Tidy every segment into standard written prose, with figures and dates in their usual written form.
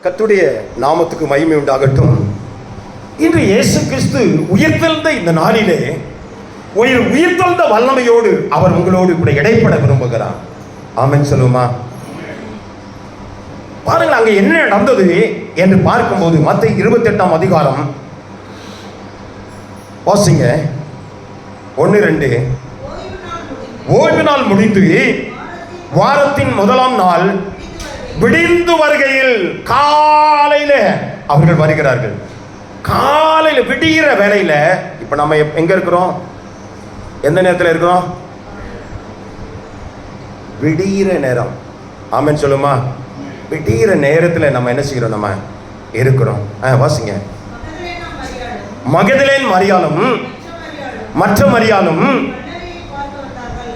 கர்த்தருடைய நாமத்துக்கு மகிமை உண்டாகட்டும். இன்று இயேசு கிறிஸ்து உயிர்த்தெழுந்த இந்த நாளிலே உயிர்த்தெழுந்த வல்லமையோடு அவர் உங்களோடு இப்படி இடைப்பட விரும்புகிறார். ஆமென் சொல்லுமா? பாருங்கள், அங்கே என்ன நடந்தது என்று பார்க்கும்போது மத்தேயு 28ஆம் அதிகாரம் வாசிங்க. 1-2. ஓய்வு நாள் முடிந்து வாரத்தின் முதலாம் நாள் விடிந்து வருகையில் காலையில அவர்கள் வருகிறார்கள். காலையில விடிகிற வேலையில இப்ப நம்ம எங்க இருக்கிறோம்? எந்த நேரத்தில் இருக்கிறோம்? விடிகிற நேரம். ஆமென் சொல்லுமா? விடிகிற நேரத்தில் நம்ம என்ன செய்கிறோம்? நம்ம இருக்கிறோம். வாசிங்க. மகதலேன் மரியாளும் மற்ற மரியாளும்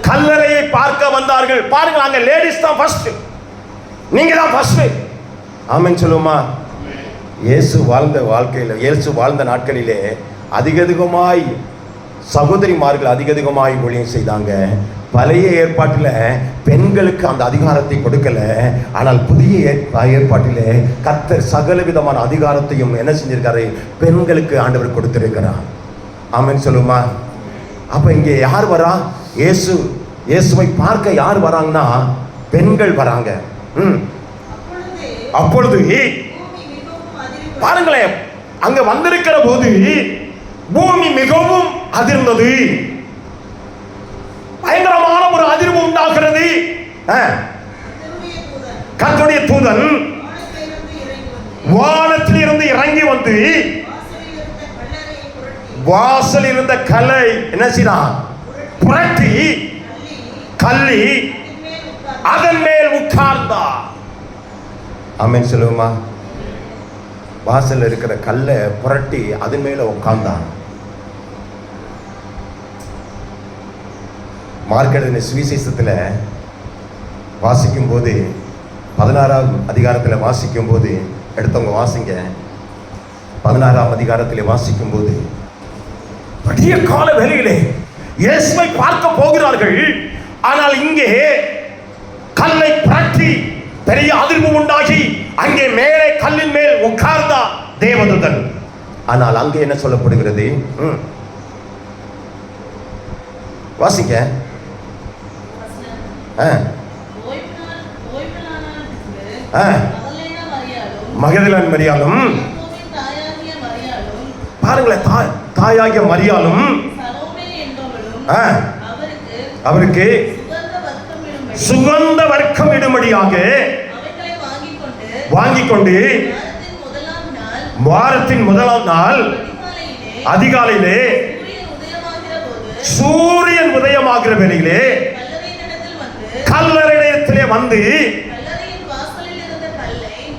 கல்லறையை பார்க்க வந்தார்கள். பாருங்கள், அங்க லேடிஸ் தான் ஃபர்ஸ்ட், நீங்க தான் ஃபர்ஸ்ட். ஆமென் சொல்லுமா? இயேசு வாழ்ந்த வாழ்க்கையில், இயேசு வாழ்ந்த நாட்களிலே அதிகமாய் சகோதரிமார்கள் அதிகமாய் ஊழியம் செய்தாங்க. பழைய ஏற்பாட்டில் பெண்களுக்கு அந்த அதிகாரத்தை கொடுக்கல. ஆனால் புதிய ஏற்பாட்டில் கர்த்தர் சகல விதமான அதிகாரத்தையும் என்ன செஞ்சிருக்காரு? பெண்களுக்கு ஆண்டவர் கொடுத்திருக்கிறார். ஆமென் சொல்லுமா? அப்ப இங்கே யார் வரா? இயேசுவை பார்க்க யார் வராங்கன்னா பெண்கள் வராங்க. அப்பொழுது பாருங்களேன், அங்க வந்திருக்கிற போது பூமி மிகவும் அதிர்ந்தது. பயங்கரமான ஒரு அதிர்வு உண்டாகிறது. கர்த்தருடைய தூதன் வானத்தில் இருந்து இறங்கி வந்து வாசல் இருந்த கல்லை என்ன செய்தான்? புரட்டி கல்லி அதன் மேல் உட்கார்ந்தார். ஆமென் சொல்லுமா? வாசல் இருக்கிற கல்லை புரட்டி அதன் மேல உட்கார்ந்தான். மார்க்கெட் சுவிசேஷத்தில் வாசிக்கும் போது 16ஆம் அதிகாரத்தில் வாசிக்கும் போது எடுத்தவங்க வாசிங்க. 16ஆம் அதிகாரத்தில் வாசிக்கும் போது பெரிய கால வேளையிலே இயேசுவை பார்க்க போகிறார்கள். ஆனால் இங்கே கல்லை புரட்டி பெரிய அதிர்வு உண்டாகி அங்கே மேலே கல்லின் மேல் உட்கார்ந்தா தேவதூதன். ஆனால் அங்கே என்ன சொல்லப்படுகிறது? வாசிங்க. மகதலேன் மரியாளும் பாருங்களேன், தாயாகிய மரியாளும் அவருக்கு சுகந்த வர்க்கம் இடும்படியாக வாங்கிக் கொண்டு வாரத்தின் முதலாம் நாள் அதிகாலையிலே சூரியன் உதயமாகிற வேளையிலே கல்லறையிலே வந்து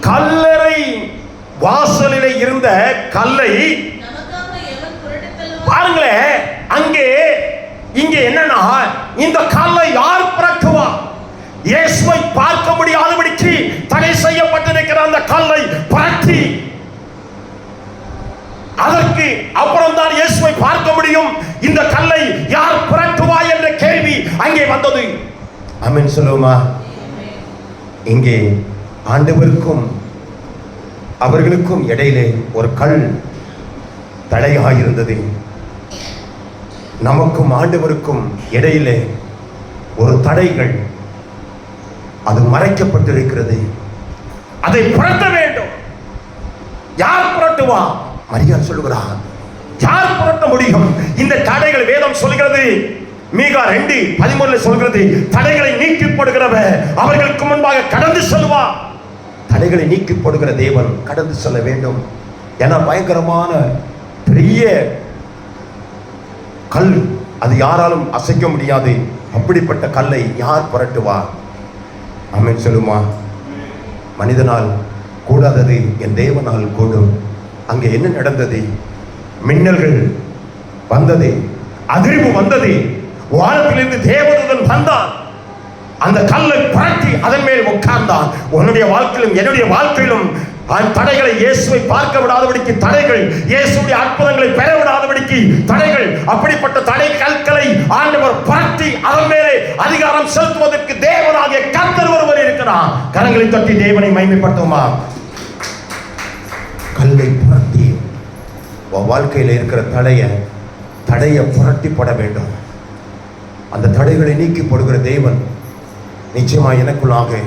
கல்லறை வாசலிலே இருந்த கல்லை பாருங்களேன். இங்கே என்னன்னா, இந்த கல்லை யார் புரட்டுவா? இயேசுவை பார்க்க முடியாதபடிக்கு தடை செய்யப்பட்டிருக்கிற அந்த கல்லை புரட்டி அதற்கு அப்புறம் தான் இயேசுவை பார்க்க முடியும். இந்த கல்லை யார் புரட்டுவா என்ற கேள்வி அங்கே வந்தது. ஆமென் சொல்லுமா? இங்கே ஆண்டவருக்கும் அவர்களுக்கும் இடையிலே ஒரு கல் தடையாக இருந்தது. நமக்கும் ஆண்டவருக்கும் இடையிலே ஒரு தடைகள் அது மறைக்கப்பட்டிருக்கிறது. அதை புரட்ட வேண்டும். யார் புரட்டுவா? மரியாள் சொல்லுகிறார். யார் புரட்ட முடியும் இந்த தடைகள்? வேதம் சொல்கிறது, மீகா 2:13 சொல்கிறது, தடைகளை நீக்கி போடுகிறவர் அவர்களுக்கு முன்பாக கடந்து செல்வா. தடைகளை நீக்கி போடுகிற தேவன் கடந்து செல்ல வேண்டும். ஏன்னா பயங்கரமான பெரிய கல், அது யாராலும் அசைக்க முடியாது. அப்படிப்பட்ட கல்லை யார் புரட்டுவா? ஆமென் சொல்லுமா? மனிதனால் கூடாதது என் தேவனால் கூடும். அங்கே என்ன நடந்தது? மின்னல்கள் வந்தது, அதிர்வு வந்தது, வானத்திலிருந்து தேவதூதன் வந்தான். அந்த கல்லை புரட்டி அதன் மேல் உட்கார்ந்தான். உன்னுடைய வாழ்க்கையிலும் என்னுடைய வாழ்க்கையிலும் தடைகளை இயேசுவை பார்க்க விடாதபடிக்கு தடைகள், இயேசுடைய அற்புதங்களை பெற விடாதபடிக்கு தடைகள், அப்படிப்பட்ட தடை கற்களை ஆண்டவர் புரட்டி அதன் மேலே அதிகாரம் செலுத்துவதற்கு தேவனாகிய கர்த்தர் ஒருவர் இருக்கிறார். கரங்களை தட்டி தேவனை மகிமைப்படுத்துவோமா? கல்லை புரட்டி வாழ்க்கையில் இருக்கிற தடையை புரட்டி போட வேண்டும். அந்த தடைகளை நீக்கி போடுகிற தேவன் நிச்சயமா எனக்குள்ளாக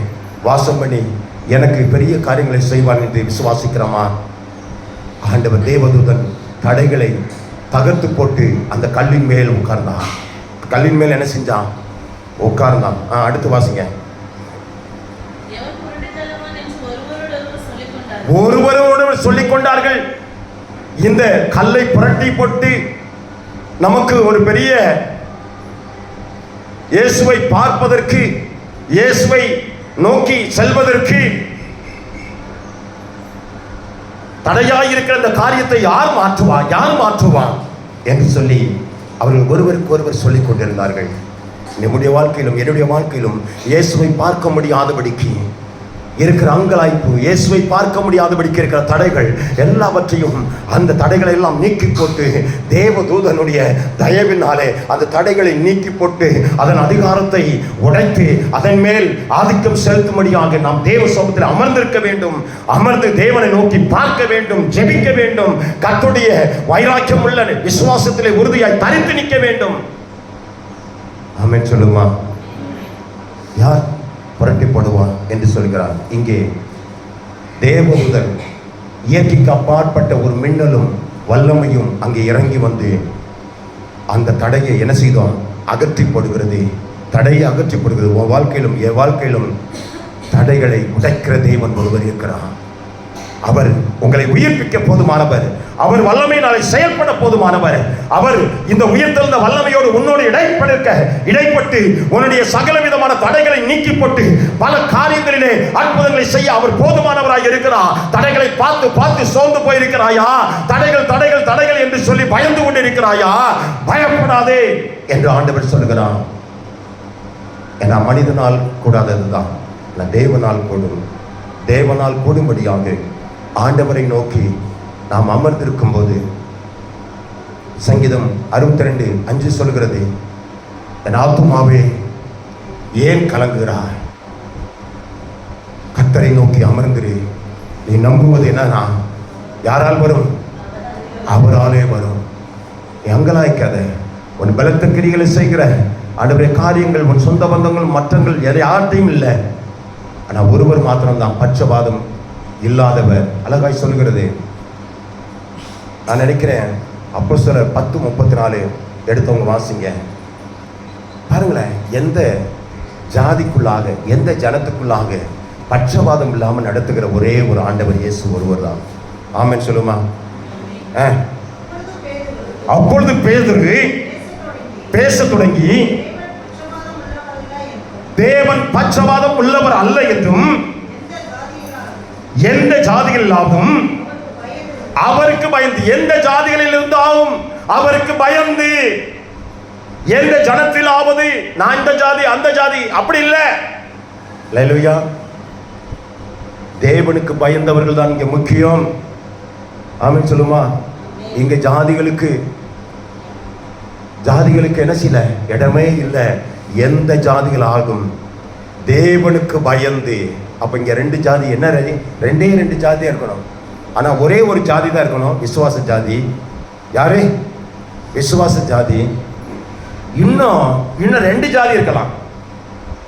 வாசம் பண்ணி எனக்கு பெரிய காரியங்களை செய்வார் என்று விசுவாசிக்கிறோமா? ஆண்டவர் தேவதூதன் தடைகளை தகர்த்து போட்டு அந்த கல்லின் மேல் உட்கார்ந்தான். கல்லின் மேல் என்ன செஞ்சான்? உட்கார்ந்தான். அடுத்து வாசிங்க. ஒருவரோடு சொல்லிக் கொண்டார்கள். இந்த கல்லை புரட்டி போட்டு நமக்கு ஒரு பெரிய இயேசுவை பார்ப்பதற்கு, இயேசுவை நோக்கி செல்வதற்கு தடையாயிருக்கிற இந்த காரியத்தை யார் மாற்றுவான் என்று சொல்லி அவர்கள் ஒருவருக்கு ஒருவர் சொல்லிக் கொண்டிருந்தார்கள். நம்முடைய வாழ்க்கையிலும் என்னுடைய வாழ்க்கையிலும் இயேசுவை பார்க்க முடியாதபடிக்கு இருக்கிற அங்கலாய்ப்பு, இயேசுவை பார்க்க முடியாதபடிக்கு இருக்கிற தடைகள் எல்லாவற்றையும், அந்த தடைகளை எல்லாம் நீக்கி போட்டு தேவதூதனுடைய தயவினாலே அந்த தடைகளை நீக்கி போட்டு அதன் அதிகாரத்தை உடைத்து அதன் மேல் ஆதிக்கம் செலுத்தும்படியாக நாம் தேவ சமூகத்தில் அமர்ந்திருக்க வேண்டும். அமர்ந்து தேவனை நோக்கி பார்க்க வேண்டும், ஜெபிக்க வேண்டும். கர்த்தருடைய வைராக்கியம் உள்ள விசுவாசத்திலே உறுதியாய் தரித்து நிற்க வேண்டும். ஆமென் சொல்லுமா? யார் புரட்டி போடுவான் என்று சொல்கிறார். இங்கே தேவதூதன் இயற்கைக்கு அப்பாற்பட்ட ஒரு மின்னலும் வல்லமையும் அங்கே இறங்கி வந்து அந்த தடையை என்ன செய்தோம்? அகற்றி போடுகிறது. தடையை அகற்றி போடுகிறது. உன் வாழ்க்கையிலும் என் வாழ்க்கையிலும் தடைகளை உடைக்கிற தேவன் ஒருவர் இருக்கிறார். அவர் உங்களை உயிர்ப்பிக்க போதுமானவர். அவர் வல்லமையினாலே செயல்பட போதுமானவர். அவர் இந்த உயிர்த்தெழுந்த வல்லமையோடு உன்னோடு இடைப்பட்டு உன்னுடைய சகல விதமான தடைகளை நீக்கி போட்டு பல காரியங்களிலே அற்புதங்களை செய்ய அவர் போதுமானவராய் இருக்கிறார். தடைகளை பார்த்து பார்த்து சோர்ந்து போயிருக்கிறாயா? தடைகள் என்று சொல்லி பயந்து கொண்டு இருக்கிறாயா? பயப்படாதே என்று ஆண்டவர் சொல்லுகிறார். ஏன்னா மனிதனால் கூடாததுதான் தேவனால் கூடும். தேவனால் கூடும்படியாக ஆண்டவரை நோக்கி நாம் அமர்ந்திருக்கும் போது சங்கீதம் 62:5 சொல்கிறது, என் ஆத்துமாவே ஏன் கலங்குகிறாய்? கர்த்தரை நோக்கி அமர்ந்திரு. நீ நம்புவது என்னன்னா யாரால் வரும்? அவராலே வரும். நீ அங்கலாய்க்காத. உன் பலத்த கிரிகளை செய்கிற ஆண்டவரே காரியங்கள், உன் சொந்த பந்தங்கள், மற்றங்கள் யார்ட்டையும் இல்லை. ஆனால் ஒருவர் மாத்திரம்தான் பட்சபாதம் இல்லாதவர். அழகாய் சொல்கிறது. நான் நினைக்கிறேன் அப்போஸ்தலர் 10:34 எடுத்தவங்க வாசிங்க. பாருங்களேன், எந்த ஜாதிக்குள்ளாக, எந்த ஜனத்துக்குள்ளாக பட்சபாதம் இல்லாமல் நடத்துகிற ஒரே ஒரு ஆண்டவர் இயேசு ஒருவர் தான். ஆமென் சொல்லுமா? அப்பொழுது பேதுரு பேச தொடங்கி, தேவன் பட்சபாதம் உள்ளவர் அல்ல என்றும் எந்த ஜாதிகளிலாகவும் அவருக்கு பயந்து, எந்த ஜாதிகளில் இருந்தாலும் அவருக்கு பயந்து, எந்த ஜனத்திலாவது நான் இந்த ஜாதி அந்த ஜாதி அப்படி இல்லை. அல்லேலூயா. தேவனுக்கு பயந்தவர்கள் தான் இங்க முக்கியம். ஆமென் சொல்லுமா? இங்க ஜாதிகளுக்கு என்ன செய்யல, இடமே இல்லை. எந்த ஜாதிகள் ஆகும் தேவனுக்கு பயந்து. அப்ப இங்க 2 ஜாதி என்ன? 2 ஜாதியா இருக்கணும். ஆனா ஒரே ஒரு ஜாதி தான் இருக்கணும், விசுவாச ஜாதி. யாரு? விசுவாச ஜாதி. இன்னும் 2 ஜாதி இருக்கலாம்.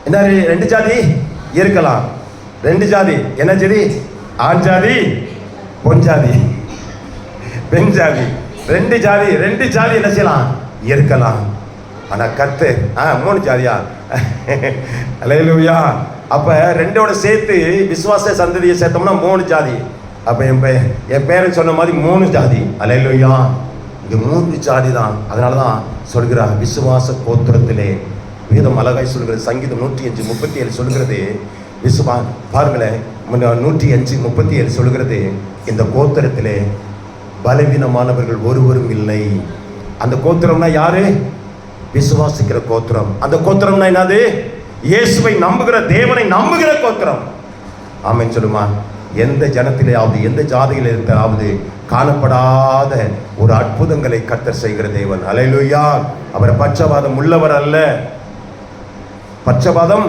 என்ன 2 ஜாதி இருக்கலாம்? 2 ஜாதி. என்ன ஜாதி? ஆண் ஜாதி, பொன் ஜாதி, பெண் ஜாதி. 2 ஜாதி என்ன செய்யலாம்? இருக்கலாம். ஆனா கர்த்தர் 3 ஜாதியா? அல்லேலூயா. அப்ப 2ஓட சேர்த்து விசுவாச சந்ததியை சேர்த்தோம்னா 3 ஜாதி. அப்ப என் பேரை சொன்ன மாதிரி 3 ஜாதி. அல்லேலூயா. இது 3 ஜாதி தான். அதனாலதான் சொல்கிறார், விசுவாச கோத்திரத்திலே வேதம் அழகாய் சொல்கிறது. சங்கீதம் 105:37 சொல்கிறது. பாருங்களேன், 105:37 சொல்கிறது, இந்த கோத்திரத்திலே பலவீனமானவர்கள் ஒருவரும் இல்லை. அந்த கோத்திரம்னா யாரு? விசுவாசிக்கிற கோத்திரம். அந்த கோத்திரம்னா என்னது? இயேசுவை நம்புகிற, தேவனை நம்புகிற கோத்திரம். ஆமென் சொல்லுமா? எந்த ஜனத்திலேயாவது, எந்த ஜாதியில் இருக்கிறாவது காணப்படாத ஒரு அற்புதங்களை கர்த்தர் செய்கிற தேவன். அல்லேலூயா. அவர் பட்சபாதம் உள்ளவர் அல்ல. பட்சபாதம்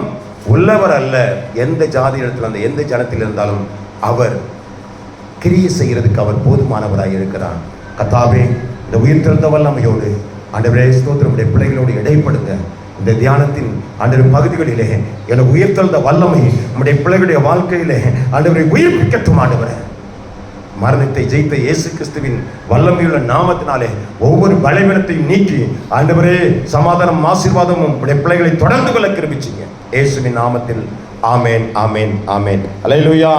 உள்ளவர் அல்ல. எந்த ஜாதி இடத்துல, அந்த எந்த ஜனத்தில் இருந்தாலும் அவர் கிரியை செய்கிறதுக்கு அவர் போதுமானவராய் இருக்கிறார். கர்த்தாவே, இந்த உயிர்த்தெழுந்த வல்லமையோடு ஆண்டவரே ஸ்தோத்திரம், உடைய பிள்ளைகளோடு இடைப்படுங்க. இந்த தியானத்தின் ஆண்டவர் பகுதிகளிலே எனக்கு உயிர்த்தெழுந்த வல்லமை நம்முடைய பிள்ளைகளுடைய வாழ்க்கையிலே ஆண்டவரை உயிர்ப்பிக்கட்டும். ஆண்டவரே, மரணத்தை ஜெயித்த இயேசு கிறிஸ்துவின் வல்லமையுள்ள நாமத்தினாலே ஒவ்வொரு பலவீனத்தையும் நீக்கி ஆண்டவரே சமாதானம் ஆசீர்வாதமும் உடைய பிள்ளைகளை தொடர்ந்து கொள்ள கிருபிச்சீங்க. இயேசுவின் நாமத்தில் ஆமேன், ஆமேன், ஆமேன். அல்லேலூயா.